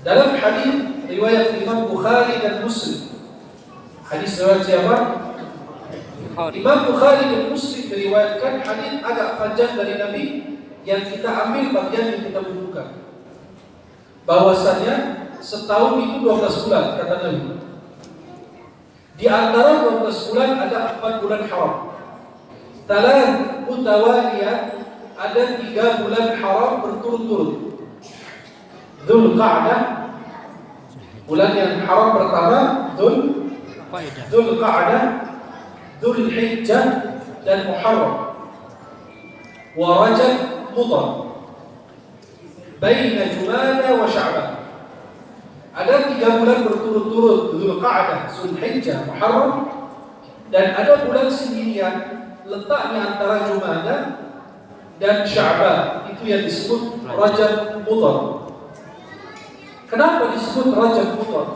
Dalam hadis riwayat Imam Bukhari dan Muslim, hadis riwayat siapa? Imam Bukhari dan Muslim meriwayatkan hadis agak panjang dari Nabi yang kita ambil bagian yang kita butuhkan. Bahwasanya setahun itu 12 bulan kata Nabi. Di antara 12 bulan ada 4 bulan haram. Talan mutawaliyah, ada 3 bulan haram berturut-turut. Dzulqa'dah, bulan yang haram pertama Dzulqa'dah, Dzulhijjah dan Muharram. Wa Rajab Mudhar. Baina Jumada wa Sya'ban. Ada 3 bulan berturut-turut, Dzulqa'dah, Dzulhijjah, Muharram, dan ada bulan sendirian letaknya antara Jumada dan Sya'ban, itu yang disebut Rajab Mudhar. Kenapa disebut Rajab Mudhar?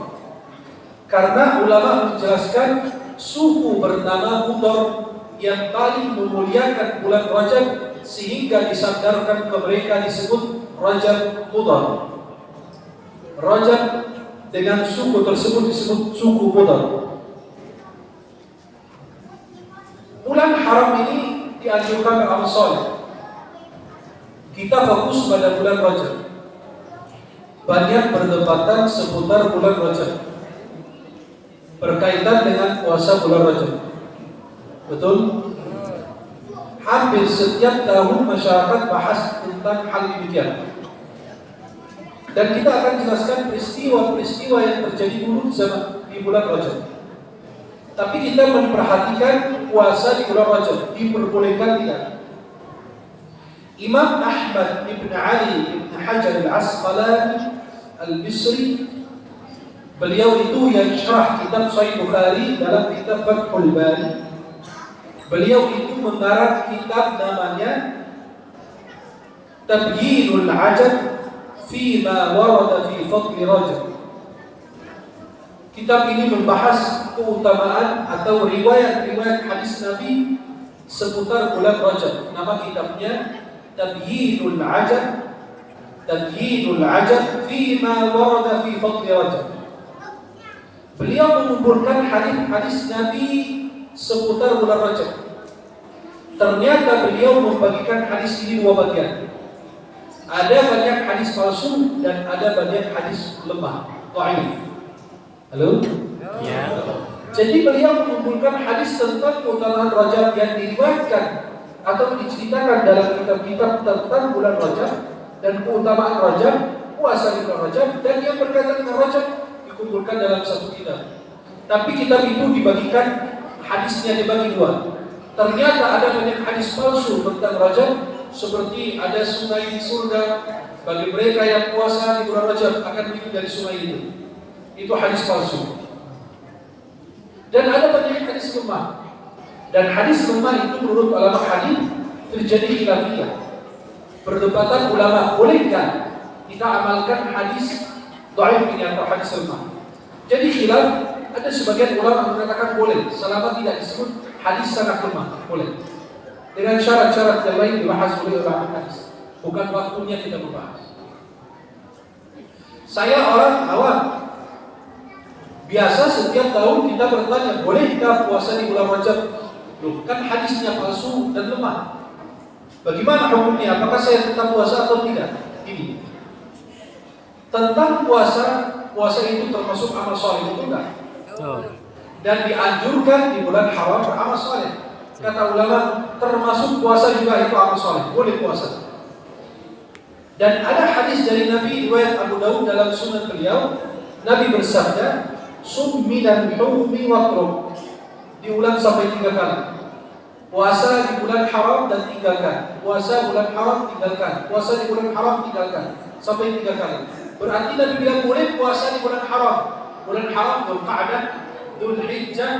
Karena ulama menjelaskan suku bernama Mudhar yang paling memuliakan bulan Rajab sehingga disandarkan ke mereka disebut Rajab Mudhar. Rajab dengan suku tersebut disebut suku Mudhar. Bulan haram ini dianjurkan beramal saleh. Kita fokus pada bulan Rajab. Banyak perdebatan seputar bulan Rajab berkaitan dengan puasa bulan Rajab. Betul? Hampir setiap tahun masyarakat bahas tentang hal demikian. Dan kita akan jelaskan peristiwa-peristiwa yang terjadi dulu di bulan Rajab. Tapi kita memperhatikan puasa di bulan Rajab diperbolehkan tidak? Imam Ahmad ibn Ali ibn Hajar al-Asqalani al-Bisri, beliau itu yang syarah kitab Sahih Bukhari dalam kitab Fathul Bari. Beliau itu mengarang kitab namanya Tabyinul Ajab Fima Warada Fi Fadli Rajab. Kitab ini membahas keutamaan atau riwayat-riwayat hadis Nabi seputar bulan Rajab. Nama kitabnya Tabyinul Ajab, Tabyinul Ajab Fima Warada Fi Fadli Rajab. Beliau mengumpulkan hadis-hadis Nabi seputar bulan Rajab. Ternyata beliau membagikan hadis ini 2 bagian. Ada banyak hadis palsu dan ada banyak hadis lemah, dhaif. Halo? Ya. Jadi beliau mengumpulkan hadis tentang keutamaan Rajab yang diriwayatkan atau diceritakan dalam kitab-kitab tentang bulan Rajab dan keutamaan Rajab, puasa di bulan Rajab, dan yang berkaitan dengan Rajab dikumpulkan dalam satu kitab. Tapi kitab itu dibagikan, hadisnya dibagi 2. Ternyata ada banyak hadis palsu tentang Rajab, seperti ada sungai di surga bagi mereka yang puasa di bulan Rajab akan minum dari sungai itu. Itu hadis palsu. Dan ada banyak hadis lemah. Dan hadis lemah itu menurut ulama hadis terjadi khilafiyah. Perdebatan ulama, bolehkah kita amalkan hadis dhaif ini atau hadis lemah? Jadi khilaf, ada sebagian ulama mengatakan boleh selama tidak disebut hadis sangat lemah, boleh. Dengan syarat-syarat yang lain dibahas oleh ulama hadis. Bukan waktunya kita membahas. Saya orang awam. Biasa setiap tahun kita bertanya, bolehkah puasa di bulan Rajab? Loh, kan hadisnya palsu dan lemah. Bagaimana hukumnya? Apakah saya tetap puasa atau tidak? Ini. Tentang puasa itu termasuk amal saleh, betul enggak? Dan dianjurkan di bulan haram beramal saleh. Kata ulama, termasuk puasa juga itu amal saleh, boleh puasa. Dan ada hadis dari Nabi riwayat Abu Dawud dalam sunan beliau, Nabi bersabda, "Sum minal hurumi watruk." Diulang sampai 3 kali. Puasa di bulan haram dan tinggalkan. Puasa bulan haram tinggalkan. Puasa di bulan haram tinggalkan. Sampai 3 kali. Berarti Nabi bilang boleh puasa di bulan haram. Bulan haram Dzulqa'dah, Dzulhijjah,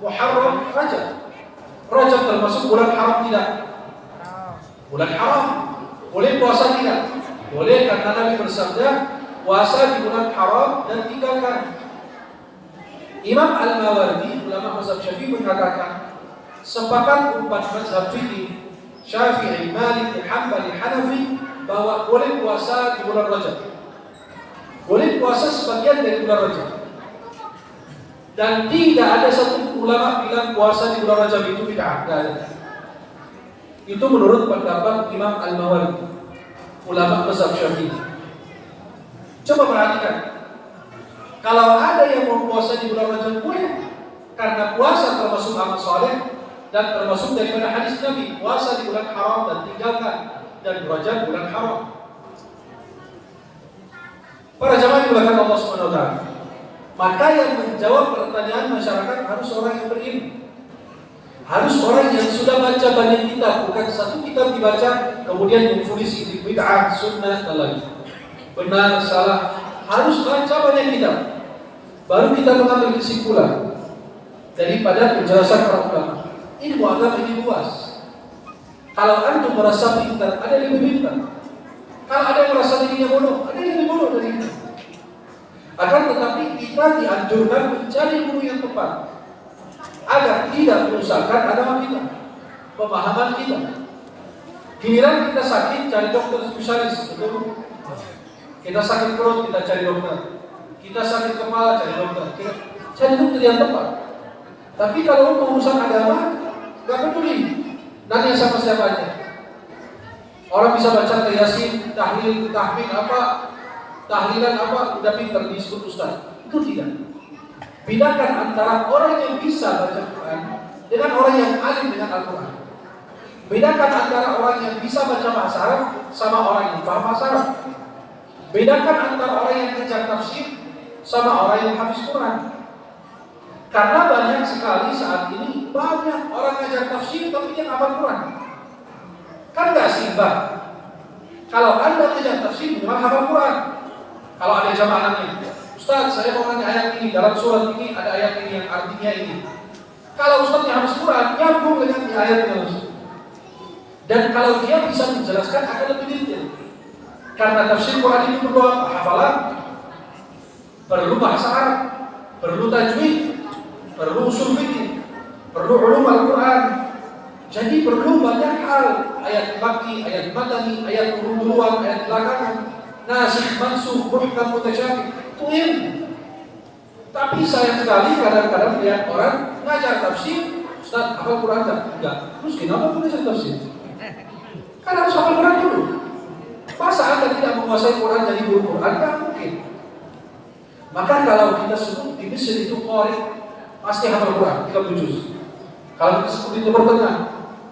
Muharram, Rajab. Rajab termasuk bulan haram tidak? Bulan haram. Boleh puasa tidak? Boleh, karena Nabi bersabda, puasa di bulan haram dan tinggalkan. Imam Al-Mawardi, ulama mazhab Syafi'i, mengatakan sepakat 4 mazhab fikih, Syafi'i, Maliki, Hambali, Hanafi, bahwa boleh puasa di bulan Rajab. Boleh puasa sebagian dari bulan Rajab. Dan tidak ada satu ulama bilang puasa di bulan Rajab itu bid'ah. Tidak ada. Itu menurut pendapat Imam Al-Mawardi, ulama mazhab Syafi'i. Coba perhatikan. Kalau ada yang mau puasa di bulan Rajab, boleh. Karena puasa termasuk amal soleh dan termasuk daripada hadis Nabi, puasa di bulan haram dan tinggalkan, dan Rajab bulan haram. Para jamaah dimuliakan Allah Subhanahu wa taala. Maka yang menjawab pertanyaan masyarakat harus orang yang berilmu. Harus orang yang sudah baca banyak kitab, bukan satu kitab dibaca kemudian memfonis ini bid'ah, sunnah dan lain. Benar, salah, harus baca banyak kitab. Baru kita mengambil kesimpulan daripada penjelasan para ulama. Ilmu agama ini luas. Kalau antum merasa pintar, ada yang lebih pintar. Kalau ada yang merasa dirinya bodoh, ada yang lebih bodoh dari kita. Akan tetapi kita dianjurkan mencari guru yang tepat agar tidak merusakkan agama kita, pemahaman kita. Giliran kita sakit, cari dokter spesialis, betul? Kita sakit perut, kita cari dokter. Kita sakit kepala, cari dokter. Kita cari dokter yang tepat. Tapi kalau untuk urusan agama, gak peduli. Nanya sama siapa aja. Orang bisa baca Yasin, tahlil, tahmid apa, tahlilan apa, udah pintar disebut ustaz. Itu tidak. Bedakan antara orang yang bisa baca Quran dengan orang yang alim dengan Al-Quran. Bedakan antara orang yang bisa baca bahasa Arab sama orang yang paham bahasa Arab. Bedakan antara orang yang kejar tafsir sama orang yang habis Quran. Karena banyak sekali saat ini banyak orang ngajar tafsir tapi dia hafal Quran. Kan gak seimbang. Kalau Anda ngajar tafsir memang hafal Quran. Kalau ada jamaah anaknya, Ustaz, saya mau nanya ayat ini, dalam surat ini ada ayat ini yang artinya ini. Kalau Ustaz yang habis Quran, nyambung dengan ayatnya langsung. Dan kalau dia bisa menjelaskan akan lebih detail. Karena tafsir Quran itu perlu hafalan, perlu bahasa Arab, perlu tajwid, perlu usul fikih, perlu ulum Al-Quran. Jadi perlu banyak hal, ayat makki, ayat madani, ayat duluan, ayat belakangan, nasikh, mansukh, muhkam, mutasyabih. Itu ilmu. Tapi sayang sekali kadang-kadang lihat orang ngajar tafsir, Ustaz, hafal Quran enggak? Terus kenapa belajar tafsir? Kan harus hafal Quran dulu. Masa Anda tidak menguasai Quran jadi guru Quran? Tidak mungkin. Maka kalau kita sebut di Mesir itu qari, pasti hafal Quran 30 juz. Kalau kita sebut di Timur Tengah,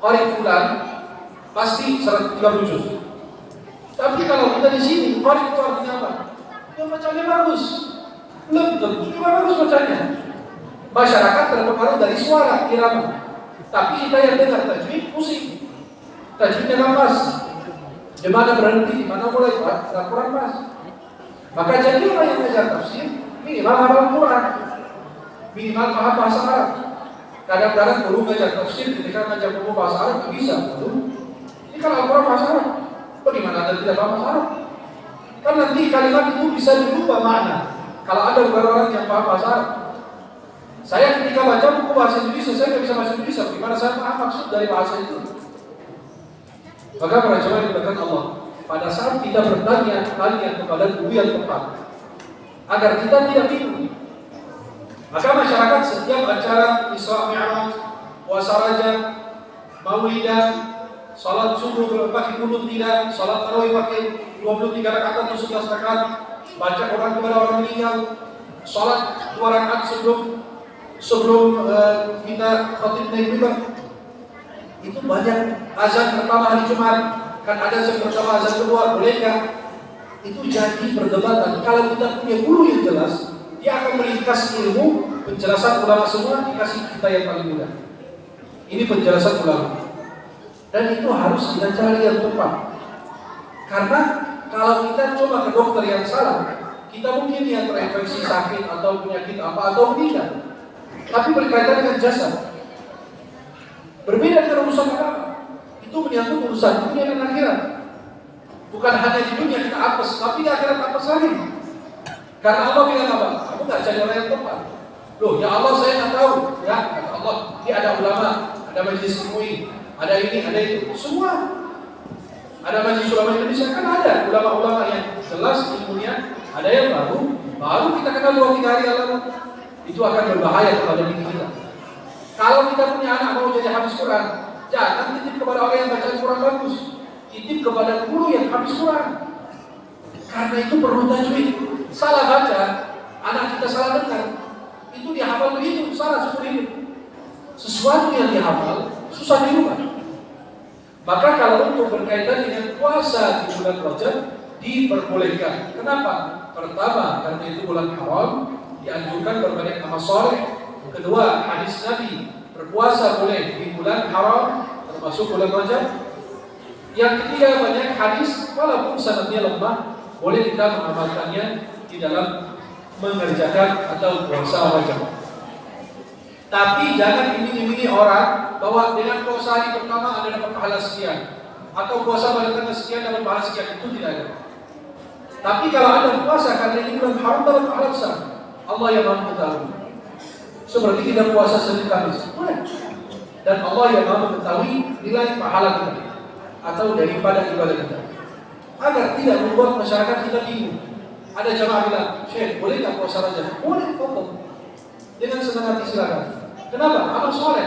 qari fulan, pasti 30 juz. Tapi kalau kita di sini, qari itu artinya apa? Yang bacanya bagus. Belum tentu juga bagus bacanya. Masyarakat terpengaruh dari suara, irama. Tapi kita yang dengar tajwid, pusing. Tajwidnya nggak pas. Di mana berhenti, di mana mulai, kurang pas. Maka jadi orang yang belajar tafsir, minimal hafal Quran, minimal paham bahasa Arab. Kadang-kadang guru ngajar tafsir, ketika ngajar guru bahasa Arab nggak bisa. Ini kalau Al-Quran bahasa Arab, bagaimana Anda tidak paham bahasa Arab? Kan nanti kalimat itu bisa dirubah makna. Kalau ada bukan orang yang paham bahasa Arab. Saya ketika baca buku bahasa Indonesia, saya nggak bisa bahasa Indonesia. Bagaimana saya paham maksud dari bahasa itu? Maka para jemaah diberkahi Allah, pada saat kita bertanya kepada guru yang tepat, agar kita tidak bingung. Maka masyarakat setiap acara Isra Mi'raj, puasa Rajab, Maulidah, salat subuh pakai kunut tidak, salat tarawih pakai 23 rakaat atau 11 rakaat, baca Quran kepada orang meninggal, salat 2 rakaat sebelum kita khatib naik mimbar. Itu banyak. Azan pertama hari Jumat, kan ada azan pertama, azan kedua, bolehkah? Itu jadi perdebatan. Kalau kita punya guru yang jelas, dia akan meringkas ilmu, penjelasan ulama semua dikasih kita yang paling mudah. Ini penjelasan ulama. Dan itu harus kita cari yang tepat. Karena kalau kita coba ke dokter yang salah, kita mungkin yang terinfeksi sakit atau penyakit apa atau meninggal. Tapi berkaitan dengan jasad. Berbeda dengan urusan agama. Itu menyangkut urusan dunia dan akhirat. Bukan hanya di dunia kita apes, tapi di akhirat apes lagi. Karena Allah bilang apa? Kamu nggak cari orang yang tepat. Loh, ya Allah saya nggak tahu. Ya, kata Allah. Ini ada ulama, ada majelis MUI, ada ini, ada itu. Semua. Ada majelis ulama Indonesia kan ada ulama-ulama yang jelas ilmunya Ada yang baru kita kenal 2-3 hari yang lalu. Itu akan berbahaya kepada diri kita. Kalau kita punya anak mau jadi hafiz Quran, jangan titip kepada orang yang baca Quran bagus. Titip kepada guru yang hafiz Quran. Karena itu perlu tajwid. Salah baca, anak kita salah dengar. Itu dia hafal begitu, salah seperti itu. Sesuatu yang dihafal susah dirubah. Maka kalau untuk berkaitan dengan puasa di bulan Rajab diperbolehkan. Kenapa? Pertama, karena itu bulan haram, dianjurkan berbanyak amal saleh. Kedua, hadis Nabi berpuasa boleh di bulan haram, termasuk bulan Rajab. Yang ketiga, banyak hadis walaupun sanadnya lemah, boleh kita mengamalkannya di dalam mengerjakan atau puasa Rajab. Tapi jangan iming-imingi orang bahwa dengan puasa hari pertama Anda dapat pahala sekian, atau puasa pada tanggal sekian dapat pahala sekian. Itu tidak ada. Tapi kalau Anda puasa karena ini bulan haram dapat pahala besar, Allah yang Maha mengetahui. Seperti kita puasa Senin Kamis, boleh. Dan Allah yang Maha mengetahui nilai pahala kita atau daripada ibadah kita. Agar tidak membuat masyarakat kita bingung. Ada jamaah bilang, Syekh, boleh tak puasa Rajab? Boleh, foto. Dengan senang hati silakan. Kenapa? Amal soleh,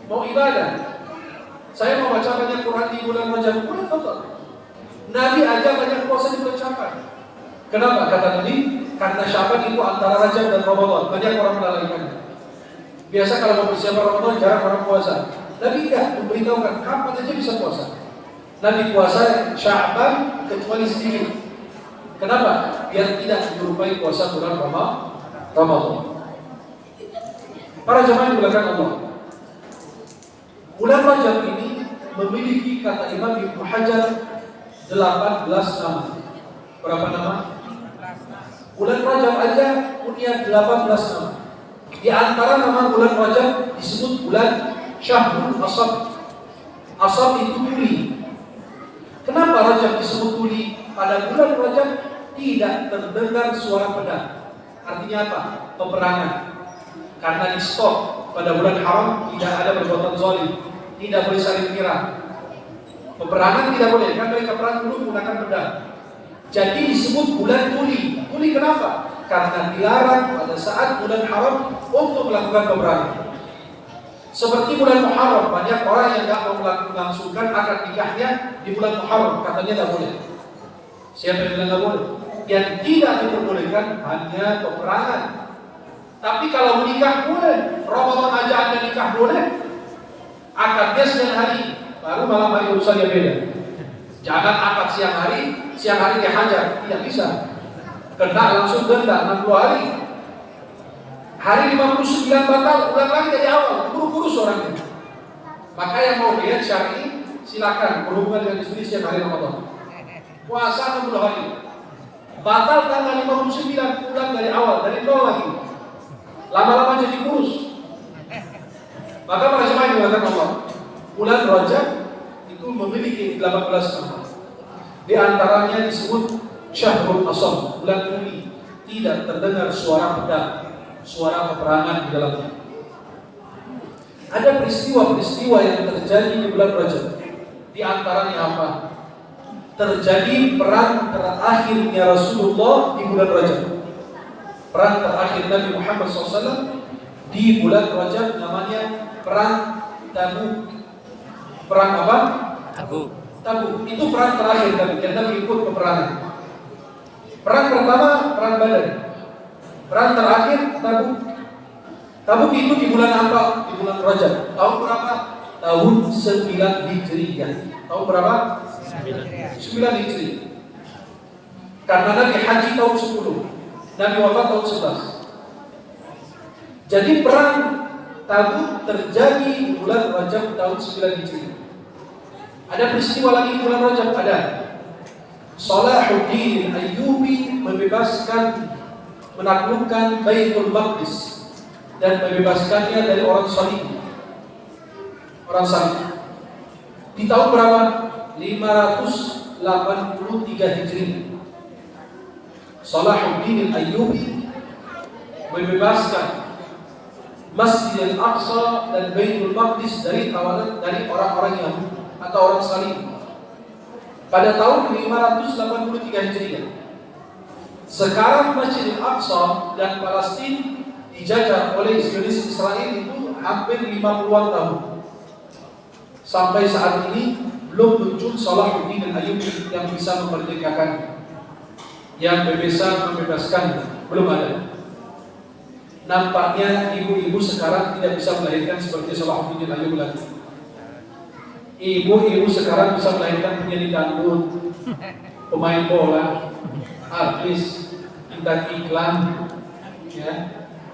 mau ibadah. Saya mau baca banyak Quran di bulan Rajab, boleh foto. Nabi aja banyak puasa di bulan Syaban. Kenapa? Kata Nabi, karena Syaban itu antara Rajab dan Ramadan. Banyak orang melalaikannya. Biasa kalau mau persiapan Ramadan jarang orang puasa. Nabi tidak memberitahukan kapan saja bisa puasa. Nabi puasa Syaban kecuali sedikit. Kenapa? Biar tidak menyerupai puasa bulan Ramadan. Para jemaah yang dimuliakan Allah, bulan Rajab ini memiliki, kata Imam Ibnu Hajar, 18 nama. Berapa nama? Bulan Rajab aja punya 18 nama. Di antara nama bulan Rajab disebut bulan Syahrul Asab. Asab itu tuli. Kenapa Rajab disebut tuli? Pada bulan Rajab tidak terdengar suara pedang. Artinya apa? Peperangan. Karena di stop pada bulan haram tidak ada perbuatan zalim, tidak boleh saling menyerang. Peperangan tidak boleh, kan mereka perang dulu menggunakan pedang. Jadi disebut bulan tuli. Tuli kenapa? Karena dilarang pada saat bulan haram untuk melakukan peperangan. Seperti bulan Muharram, banyak orang yang tidak mau melangsungkan akad nikahnya di bulan Muharram, katanya tidak boleh. Siapa yang bilang tidak boleh? Yang tidak diperbolehkan hanya peperangan. Tapi kalau menikah boleh, Ramadan aja Anda nikah boleh. Akadnya siang hari, baru malam hari urusannya beda. Jangan akad siang hari dia hajar, tidak bisa. Kena langsung denda 60 hari. Hari 59 batal, ulang lagi dari awal, kurus orangnya. Maka yang mau lihat syar'i, silakan berhubungan dengan istri siang hari Ramadan. Puasa 60 hari. Batal tanggal 59, ulang dari awal, dari nol lagi. Lama-lama jadi kurus. Maka para jemaah yang dimuliakan Allah, bulan Rajab itu memiliki 18 nama. Di antaranya disebut Syahrul Asab, bulan tuli. Tidak terdengar suara pedang, suara peperangan di dalamnya. Ada peristiwa-peristiwa yang terjadi di bulan Rajab. Di antaranya apa? Terjadi perang terakhirnya Rasulullah di bulan Rajab. Perang terakhir Nabi Muhammad SAW di bulan Rajab namanya Perang Tabuk. Perang apa? Tabuk. Itu perang terakhir Nabi. Dan Nabi ikut peperangan. Perang pertama Perang Badar. Perang terakhir Tabuk. Tabuk itu di bulan apa? Di bulan Rajab. Tahun berapa? Tahun 9 Hijriah. Tahun berapa? 9 Hijriah. Karena Nabi haji tahun 10. Nabi wafat tahun 11. Jadi perang Tabuk terjadi di bulan Rajab tahun 9 Hijriah. Ada peristiwa lagi di bulan Rajab, ada. Salahuddin Ayyubi membebaskan, menaklukkan Baitul Maqdis dan membebaskannya dari orang Salib. Orang Salib. Di tahun berapa? 583 Hijriah. Salahuddin Ayyubi membebaskan Masjid Al-Aqsa dan Baitul Maqdis dari tawanan dari orang-orang Yahudi atau orang Salib pada tahun 583 Hijriah. Sekarang Masjid Al-Aqsa dan Palestina dijajah oleh Zionis Israel itu hampir 50-an tahun. Sampai saat ini belum muncul Salahuddin Al-Ayyubi yang bisa memerdekakan, yang bisa membebaskan, belum ada. Nampaknya ibu-ibu sekarang tidak bisa melahirkan seperti Salahuddin Al-Ayyubi lagi. Ibu-ibu sekarang bisa melahirkan penyanyi dangdut, pemain bola, artis, bintang iklan, ya.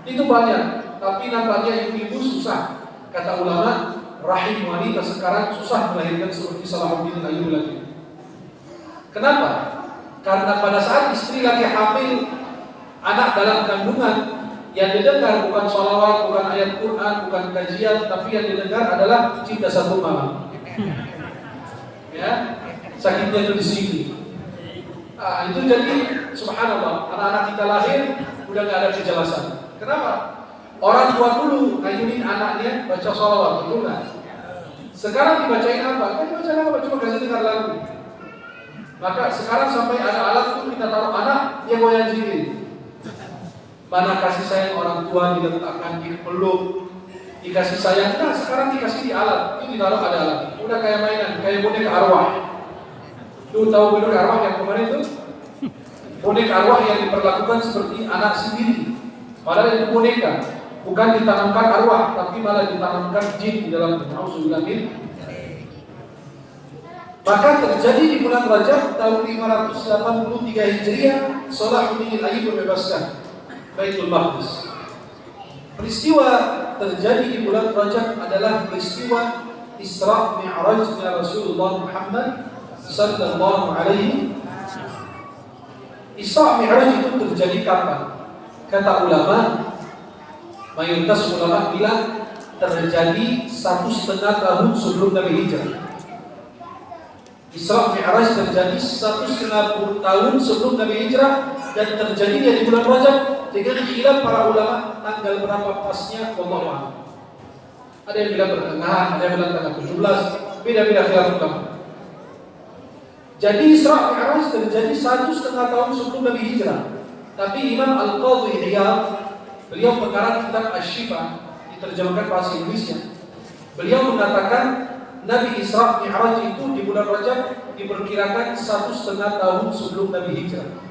Itu banyak, tapi nampaknya ibu-ibu susah. Kata ulama, rahim wanita sekarang susah melahirkan seperti Salahuddin Al-Ayyubi lagi. Kenapa? Karena pada saat istri lagi hamil anak dalam kandungan, yang didengar bukan sholawat, bukan ayat Quran, bukan kajian, tapi yang didengar adalah cinta satu malam. Ya, sakitnya itu di sini. Nah, itu jadi subhanallah, anak-anak kita lahir udah nggak ada kejelasan. Kenapa? Orang tua dulu ngayunin anaknya baca sholawat, betul nggak? Sekarang dibacain apa? Kan dibacain apa? Cuma kasih dengar lagu. Maka sekarang sampai ada alat itu kita taruh anak, dia goyang sendiri. Mana kasih sayang orang tua diletakkan di peluk, dikasih sayang. Nah sekarang dikasih di alat, itu ditaruh ada alat. Udah kayak mainan, kayak boneka arwah. Lu tahu boneka arwah yang kemarin itu? Boneka arwah yang diperlakukan seperti anak sendiri. Padahal itu boneka, bukan ditanamkan arwah, tapi malah ditanamkan jin di dalam nauzubillah min. Maka terjadi di bulan Rajab tahun 583 Hijriah, Salahuddin Al-Ayyubi membebaskan Baitul Maqdis. Peristiwa terjadi di bulan Rajab adalah peristiwa Isra Mi'rajnya Rasulullah Muhammad sallallahu alaihi. Isra Mi'raj itu terjadi kapan? Kata ulama, mayoritas ulama bilang terjadi 1,5 tahun sebelum Nabi Hijrah. Isra Mi'raj terjadi 1,5 tahun sebelum Nabi Hijrah dan terjadinya di bulan Rajab. Dengan khilaf para ulama tanggal berapa pasnya, wallahu a'lam. Ada yang bilang pertengahan, ada yang bilang tanggal 17, beda-beda khilaf ulama. Jadi Isra Mi'raj terjadi 1,5 tahun sebelum Nabi Hijrah. Tapi Imam Al-Qadhi Iyad, beliau pengarang kitab Asy-Syifa, diterjemahkan bahasa Indonesia. Beliau mengatakan Nabi Isra Mi'raj itu di bulan Rajab diperkirakan 1,5 tahun sebelum Nabi Hijrah.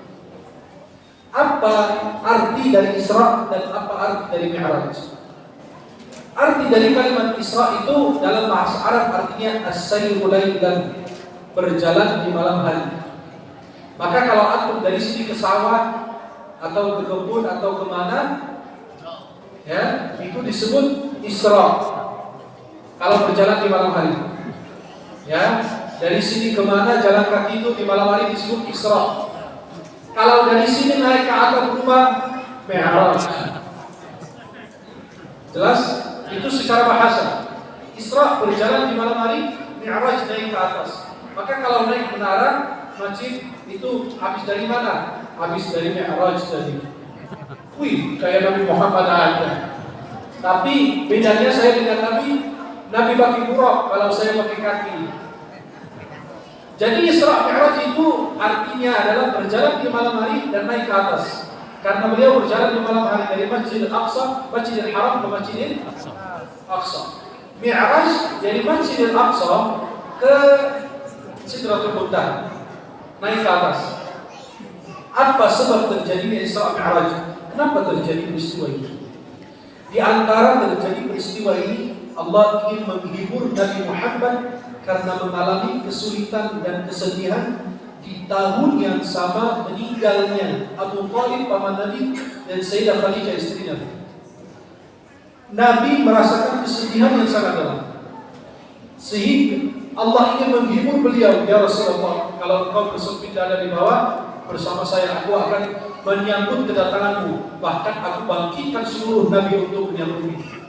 Apa arti dari Isra dan apa arti dari Mi'raj? Arti dari kalimat Isra itu dalam bahasa Arab artinya as-sayru lailan, berjalan di malam hari. Maka kalau antum dari sini ke sawah atau ke kebun atau kemana, ya itu disebut Isra. Kalau berjalan di malam hari, ya dari sini kemana jalan kaki itu di malam hari disebut Isra. Kalau dari sini naik ke atas rumah, Mi'raj. Jelas? Itu secara bahasa. Isra berjalan di malam hari, Mi'raj naik ke atas. Maka kalau naik menara masjid itu habis dari mana? Habis dari Mi'raj tadi. Wih, kayak Nabi Muhammad ada. Tapi bedanya saya dengan Nabi pakai buruk, kalau saya pakai kaki. Jadi Isra Mi'raj itu artinya adalah berjalan di malam hari dan naik ke atas. Karena beliau berjalan di malam hari dari Masjidil Aqsa, Masjidil Haram ke Masjidil Aqsa. Mi'raj dari Masjidil Aqsa ke Sidratul Muntaha, naik ke atas. Apa sebab terjadinya Isra Mi'raj? Kenapa terjadi peristiwa ini? Di antara terjadi peristiwa ini, Allah ingin menghibur Nabi Muhammad karena mengalami kesulitan dan kesedihan di tahun yang sama meninggalnya Abu Thalib paman Nabi dan Sayyidah Khadijah istri Nabi. Nabi merasakan kesedihan yang sangat dalam, sehingga Allah ingin menghibur beliau. Ya Rasulullah, kalau engkau bersempit ada di bawah bersama saya, aku akan menyambut kedatanganmu. Bahkan aku bangkitkan seluruh Nabi untuk menyambutmu.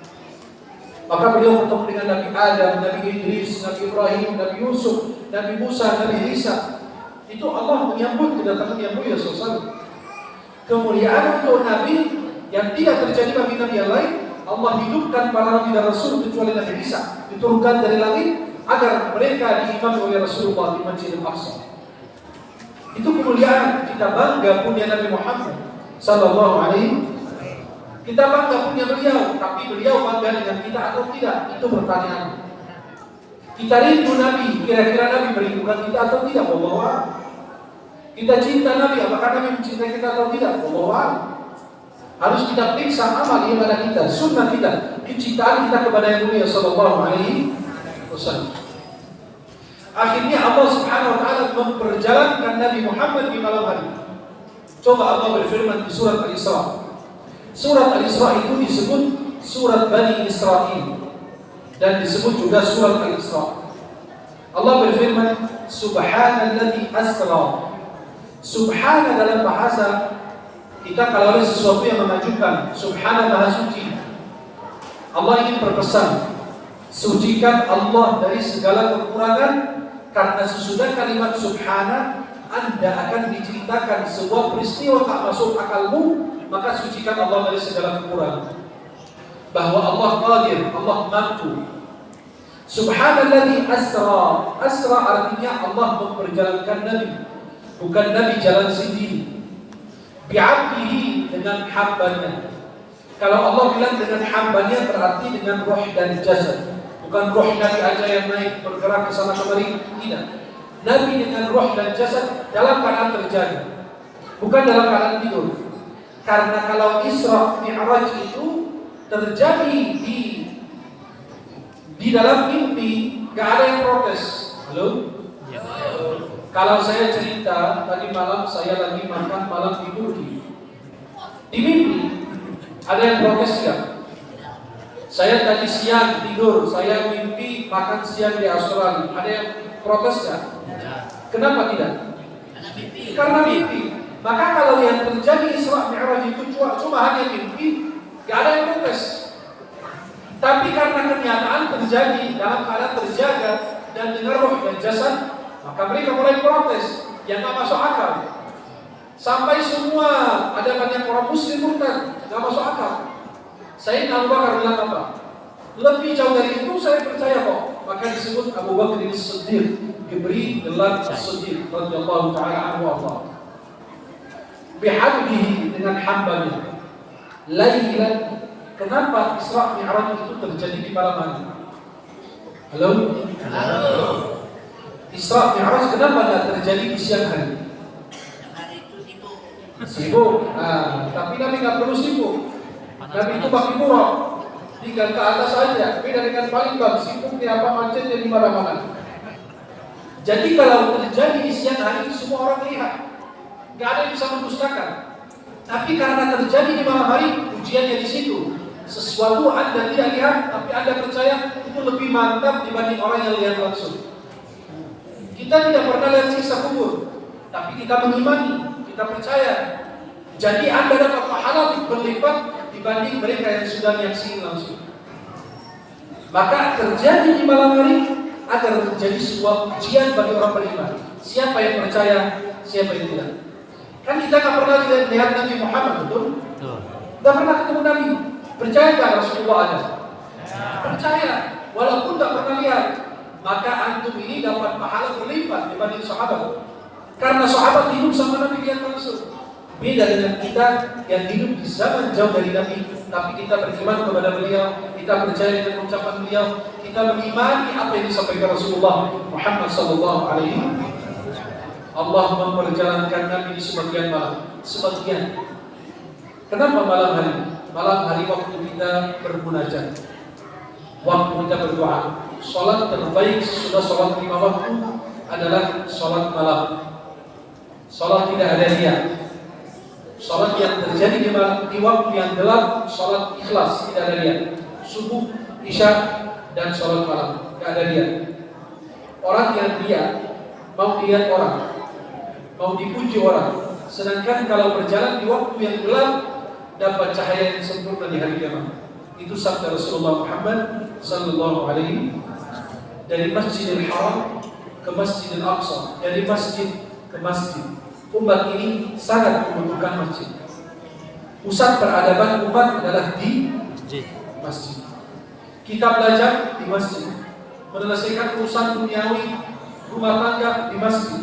Maka beliau bertemu dengan Nabi Adam, Nabi Idris, Nabi Ibrahim, Nabi Yusuf, Nabi Musa, Nabi Isa. Itu Allah menyambut kedatangan yang mulia SAW. Kemuliaan untuk Nabi yang tidak terjadi bagi Nabi yang lain, Allah hidupkan para Nabi dan Rasul kecuali Nabi Isa, diturunkan dari langit agar mereka diimami oleh Rasulullah di Masjidil Aqsa. Itu kemuliaan. Kita bangga punya Nabi Muhammad sallallahu alaihi. Kita bangga punya beliau, tapi beliau bangga dengan kita atau tidak? Itu pertanyaan. Kita rindu Nabi, kira-kira Nabi merindukan kita atau tidak? Wallahu a'lam. Kita cinta Nabi, apakah Nabi mencintai kita atau tidak? Wallahu a'lam. Harus kita periksa amal ibadah kita, sunnah kita, kecintaan kita kepada yang mulia sallallahu alaihi wasallam. Akhirnya Allah Subhanahu wa taala memperjalankan Nabi Muhammad di malam hari. Coba Allah berfirman di surat Al-Isra. Surat Al-Isra itu disebut surat Bani Israil dan disebut juga surat Al-Isra. Allah berfirman, Subhanalladzi asra. Subhana dalam bahasa kita kalau ada sesuatu yang mengajukan, Subhana Maha Suci. Allah ingin berpesan, sucikan Allah dari segala kekurangan, karena sesudah kalimat Subhana, Anda akan diceritakan sebuah peristiwa tak masuk akalmu, maka sucikan Allah dari segala kekurangan. Bahwa Allah qadir, Allah mampu. Subhanalladzi asra. Asra artinya Allah memperjalankan Nabi, bukan Nabi jalan sendiri. Bi'abdihi, dengan hambanya. Kalau Allah bilang dengan hambanya berarti dengan roh dan jasad. Bukan roh Nabi aja yang naik bergerak ke sana kemari, tidak. Nabi dengan roh dan jasad dalam keadaan terjaga, bukan dalam keadaan tidur. Karena kalau Isra Mi'raj itu terjadi di dalam mimpi, gak ada yang protes. Halo? Ya. Kalau saya cerita tadi malam saya lagi makan malam tidur di mimpi, ada yang protes tidak? Saya tadi siang tidur, saya mimpi makan siang di Australia, ada yang protes tidak? Kenapa tidak? Karena mimpi. Maka kalau yang terjadi Isra Mi'raj itu cuma hanya mimpi, gak ada yang protes. Tapi karena kenyataan terjadi dalam keadaan terjaga dan dengan roh dan jasad, maka mereka mulai protes yang gak masuk akal. Sampai semua ada banyak orang muslim murtad, gak masuk akal. Sayyidina Abu Bakar bilang apa? Lebih jauh dari itu saya percaya kok. Maka disebut Abu Bakar As-Siddiq, diberi gelar As-Siddiq radhiyallahu taala anhu Allah. Bihamdihi, dengan hambanya. Lailan. Kenapa Isra Mi'raj itu terjadi di malam hari? Halo? Halo. Isra Mi'raj kenapa tidak terjadi di siang hari? Sibuk. Nah, tapi Nabi nggak perlu sibuk. Nabi itu bagi murah, tinggal ke atas saja. Beda dengan Palembang, sibuknya apa macetnya di mana-mana. Jadi kalau terjadi di siang hari, semua orang lihat, nggak ada yang bisa mendustakan. Tapi karena terjadi di malam hari, ujiannya di situ. Sesuatu Anda tidak lihat, tapi Anda percaya itu lebih mantap dibanding orang yang lihat langsung. Kita tidak pernah lihat siksa kubur, tapi kita mengimani, kita percaya. Jadi Anda dapat pahala berlipat dibanding mereka yang sudah menyaksikan langsung. Maka terjadi di malam hari agar menjadi sebuah ujian bagi orang beriman. Siapa yang percaya, siapa yang tidak. Kan kita nggak pernah lihat Nabi Muhammad, betul? Nggak pernah ketemu Nabi. Percaya nggak Rasulullah ada? Percaya, walaupun nggak pernah lihat. Maka antum ini dapat pahala berlipat dibanding sahabat. Karena sahabat hidup sama Nabi lihat langsung. Beda dengan kita yang hidup di zaman jauh dari Nabi, tapi kita beriman kepada beliau, kita percaya dengan ucapan beliau, kita mengimani apa yang disampaikan Rasulullah Muhammad sallallahu alaihi wasallam. Allah memperjalankan Nabi di sebagian malam, sebagian. Kenapa malam hari? Malam hari waktu kita bermunajat, waktu kita berdoa. Salat terbaik sesudah salat 5 waktu adalah salat malam. Salat tidak ada niat. Salat yang terjadi di waktu yang gelap, salat ikhlas, tidak ada niat. Subuh, isya, dan salat malam, tidak ada niat. Orang yang niat mau lihat orang, mau dipuji orang. Sedangkan kalau berjalan di waktu yang gelap, dapat cahaya yang sempurna di hari kiamat. Itu sabda Rasulullah Muhammad sallallahu alaihi wasallam. Dari Masjidil Haram ke Masjidil Aqsa, dari masjid ke masjid. Umat ini sangat membutuhkan masjid. Pusat peradaban umat adalah di masjid. Kita belajar di masjid, menyelesaikan urusan duniawi rumah tangga di masjid.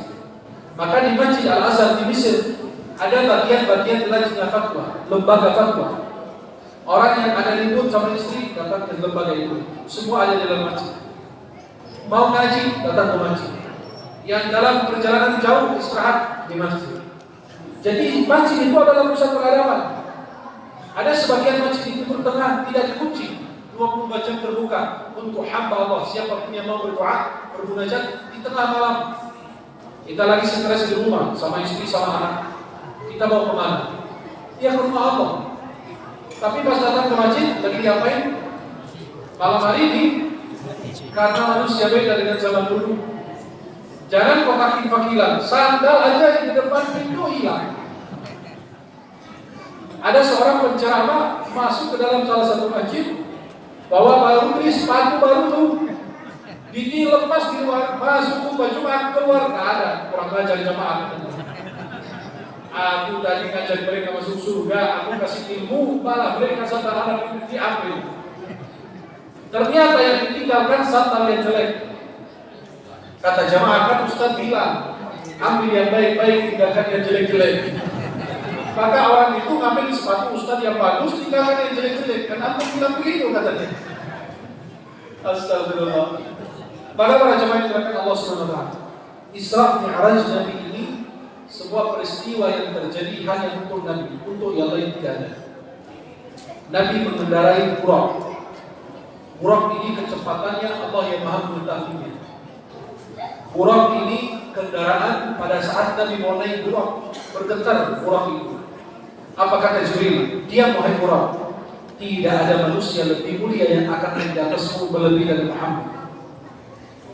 Maka di Masjid Al-Azhar di Mesir ada bagian-bagian lajnah fatwa, lembaga fatwa. Orang yang ada ribut sama istri datang ke lembaga itu. Semua ada di dalam masjid. Mau ngaji datang ke masjid. Yang dalam perjalanan jauh istirahat di masjid. Jadi masjid itu adalah pusat peradaban. Ada sebagian masjid di Timur Tengah tidak dikunci, 24 jam terbuka untuk hamba Allah. Siapa pun yang mau berdoa, bermunajat di tengah malam. Kita lagi stres di rumah sama istri sama anak. Kita mau kemana? Ya ke rumah Allah. Tapi pas datang ke masjid, lagi diapain? Malam hari ini, karena manusia beda dengan zaman dulu. Jangan kau kaki-kakilan, sandal aja yang di depan pintu hilang. Ada seorang penceramah masuk ke dalam salah satu masjid, bawa baru beli sepatu baru tuh, gigi lepas di luar, masuk ke baju keluar, nggak ada. Kurang ajar jamaah. Aku tadi ngajak mereka masuk surga, aku kasih ilmu, malah mereka sandal anak diambil. Ternyata yang ditinggalkan sandal yang jelek. Kata jamaah, kan Ustaz bilang, ambil yang baik-baik, tinggalkan yang jelek-jelek. Maka orang itu ngambil sepatu Ustaz yang bagus, tinggalkan yang jelek-jelek. Kenapa bilang begitu katanya? Astagfirullah. Maka para jamaah yang dilakukan Allah SWT, Isra Mi'raj Nabi ini sebuah peristiwa yang terjadi hanya untuk Nabi, untuk yang lain tidak ada. Nabi mengendarai burak. Burak ini kecepatannya Allah yang Maha mengetahuinya. Burak ini kendaraan pada saat Nabi mau naik burak, bergetar burak itu. Apa kata Jibril? Dia mau naik burak. Tidak ada manusia lebih mulia yang akan naik di atasmu lebih dari Muhammad.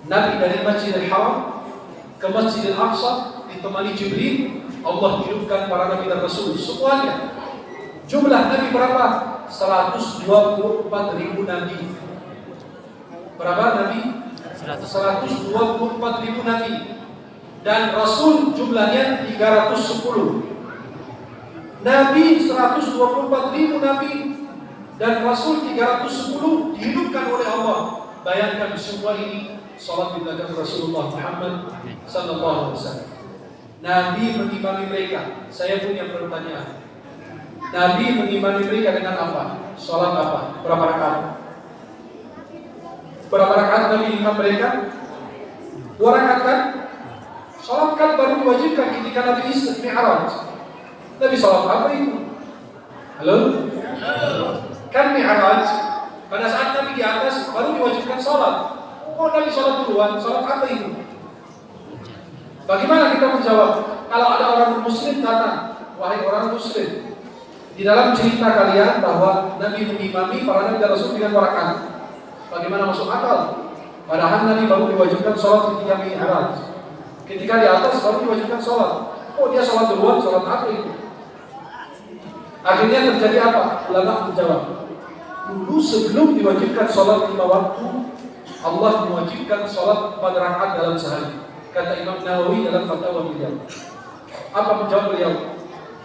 Nabi dari Masjidil Haram ke Masjidil Aqsa ditemani Jibril, Allah hidupkan para Nabi dan Rasul semuanya. Jumlah Nabi berapa? 124.000 Nabi. Berapa Nabi? 124.000 Nabi. Dan Rasul jumlahnya 310. Nabi 124.000 Nabi dan Rasul 310 dihidupkan oleh Allah. Bayangkan semua ini salat dilakukan Rasulullah Muhammad sallallahu alaihi wasallam. Nabi mengimami mereka. Saya punya pertanyaan. Nabi mengimami mereka dengan apa? Salat apa? Berapa rakaat? Berapa rakaat Nabi imam mereka? 2 rakaat kan? Salat kan baru diwajibkan ketika Nabi Isra Mi'raj. Nabi salat apa itu? Halo? Kan Mi'raj pada saat Nabi di atas baru diwajibkan salat. Oh Nabi salat duluan, salat apa itu? Bagaimana kita menjawab? Kalau ada orang muslim datang, wahai orang muslim, di dalam cerita kalian bahwa Nabi mengimami para Nabi dan Rasul dengan rakaat. Bagaimana masuk akal? Padahal Nabi baru diwajibkan salat ketika Mi'raj. Ketika di atas baru diwajibkan salat. Oh dia salat duluan, salat apa itu? Akhirnya terjadi apa? Ulama menjawab, dulu sebelum diwajibkan salat 5 waktu, Allah mewajibkan salat 4 rakaat dalam sehari. Kata Imam Nawawi dalam fatwa beliau. Apa menjawab beliau?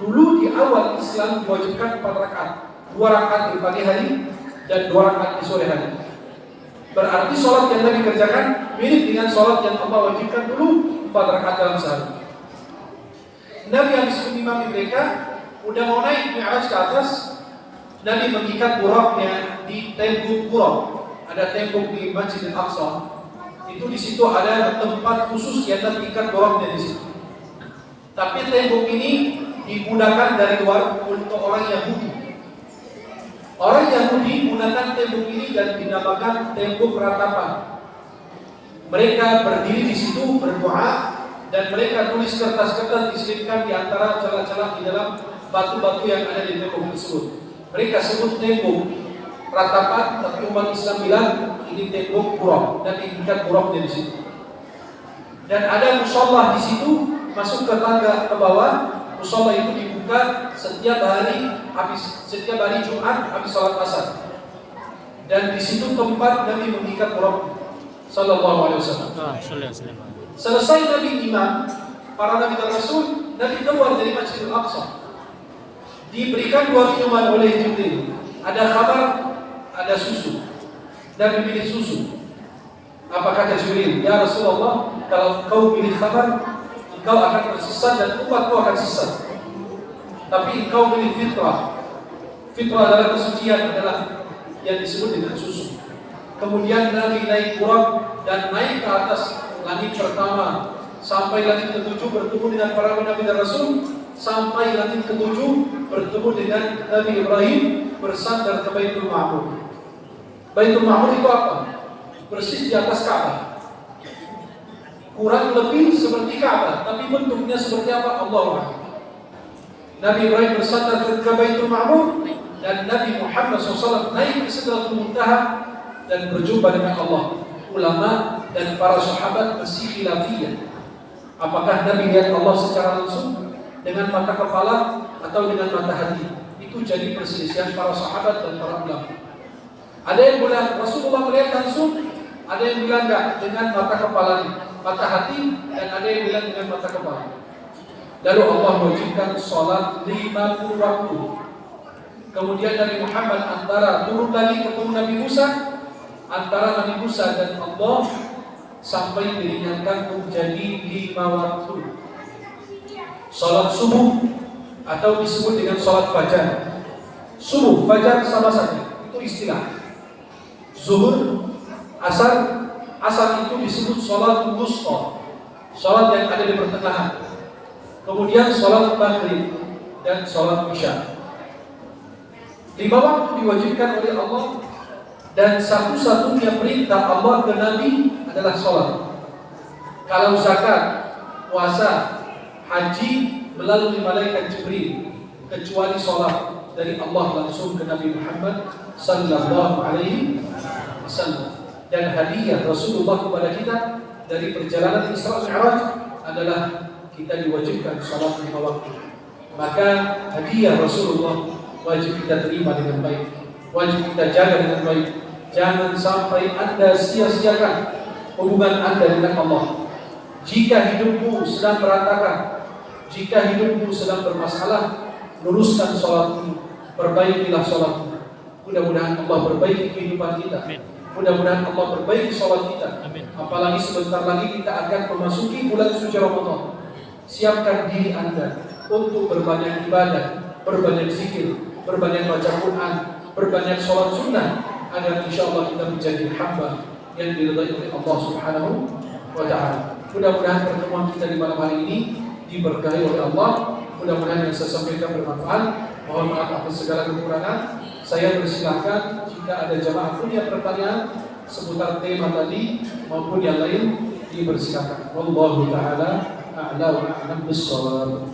Dulu di awal Islam diwajibkan 4 rakaat, 2 rakaat di pagi hari dan 2 rakaat di sore hari. Berarti salat yang Nabi kerjakan mirip dengan salat yang Allah wajibkan dulu 4 rakaat dalam sehari. Nabi habis mengimami mereka, udah mau naik Mi'raj ke atas, Nabi mengikat buraknya di tembok burak. Ada tembok di Masjidil Aqsa. Itu di situ ada tempat khusus yang Nabi ikat buraknya di situ. Tapi tembok ini digunakan dari luar untuk orang Yahudi. Orang Yahudi menggunakan tembok ini dan dinamakan tembok ratapan. Mereka berdiri di situ berdoa dan mereka tulis kertas-kertas diselipkan di antara celah-celah di dalam batu-batu yang ada di tembok tersebut. Mereka sebut tembok ratapan, tapi umat Islam bilang ini tembok burak dan diikat buraknya di situ. Dan ada musholla di situ, masuk ke tangga ke bawah. Musholla itu dibuka setiap hari Jumat habis salat asar. Dan di situ tempat Nabi mengikat burak sallallahu alaihi wasallam. Selesai Nabi imam, para Nabi dan Rasul, Nabi keluar dari Masjidil Aqsa. Diberikan 2 minuman oleh Jibril. Ada khamar, ada susu. Nabi pilih susu. Apa kata Jibril? Ya Rasulullah, kalau kau pilih khamar, engkau akan tersesat dan umatku akan sesat. Tapi engkau pilih fitrah. Fitrah adalah kesucian, adalah yang disebut dengan susu. Kemudian Nabi naik Buraq dan naik ke atas langit pertama sampai langit ketujuh bertemu dengan para nabi dan rasul, sampai langit ketujuh bertemu dengan Nabi Ibrahim bersandar ke Baitul Ma'mur. Baitul Ma'mur itu apa? Persis di atas Ka'bah. Kurang lebih seperti Ka'bah, tapi bentuknya seperti apa? Allahu a'lam. Nabi Ibrahim bersandar ke Baitul Ma'mur dan Nabi Muhammad SAW naik ke Sidratul Muntaha dan berjumpa dengan Allah. Ulama dan para sahabat masih khilafiyah. Apakah Nabi lihat Allah secara langsung dengan mata kepala atau dengan mata hati? Itu jadi perselisihan para sahabat dan para ulama. Ada yang bilang Rasulullah melihat langsung, ada yang bilang enggak, dengan mata kepala, mata hati, dan ada yang bilang dengan mata kepala. Lalu Allah mewajibkan sholat 50 waktu. Kemudian Nabi Muhammad antara turun lagi ketemu Nabi Musa, antara Nabi Musa dan Allah sampai diringankan menjadi 5 waktu. Sholat subuh atau disebut dengan sholat fajar. Subuh, fajar sama saja, itu istilah. Zuhur, asar, asar itu disebut sholat wusta, sholat yang ada di pertengahan. Kemudian sholat maghrib dan sholat isya. 5 waktu diwajibkan oleh Allah, dan satu-satunya perintah Allah ke Nabi adalah sholat. Kalau zakat, puasa, haji melalui malaikat Jibril, kecuali sholat dari Allah langsung ke Nabi Muhammad sallallahu alaihi wasallam. Dan hadiah Rasulullah kepada kita dari perjalanan Isra Mi'raj adalah kita diwajibkan sholat 5 waktu. Maka hadiah Rasulullah wajib kita terima dengan baik, wajib kita jaga dengan baik. Jangan sampai Anda sia-siakan hubungan Anda dengan Allah. Jika hidupmu sedang berantakan, jika hidupmu sedang bermasalah, luruskan sholatmu, perbaikilah sholatmu. Mudah-mudahan Allah perbaiki kehidupan kita. Mudah-mudahan Allah perbaiki sholat kita. Apalagi sebentar lagi kita akan memasuki bulan suci Ramadan. Siapkan diri Anda untuk berbanyak ibadah, berbanyak zikir, berbanyak baca Quran, berbanyak sholat sunnah, agar insya Allah kita menjadi hamba yang diridai oleh Allah Subhanahu wa Ta'ala. Mudah-mudahan pertemuan kita di malam hari ini diberkahi oleh Allah. Mudah-mudahan yang saya sampaikan bermanfaat. Mohon maaf atas segala kekurangan. Saya persilakan jika ada jamaah punya pertanyaan seputar tema tadi maupun yang lain, dipersilakan. Wallahu ta'ala a'la wa a'lam bis-shawab.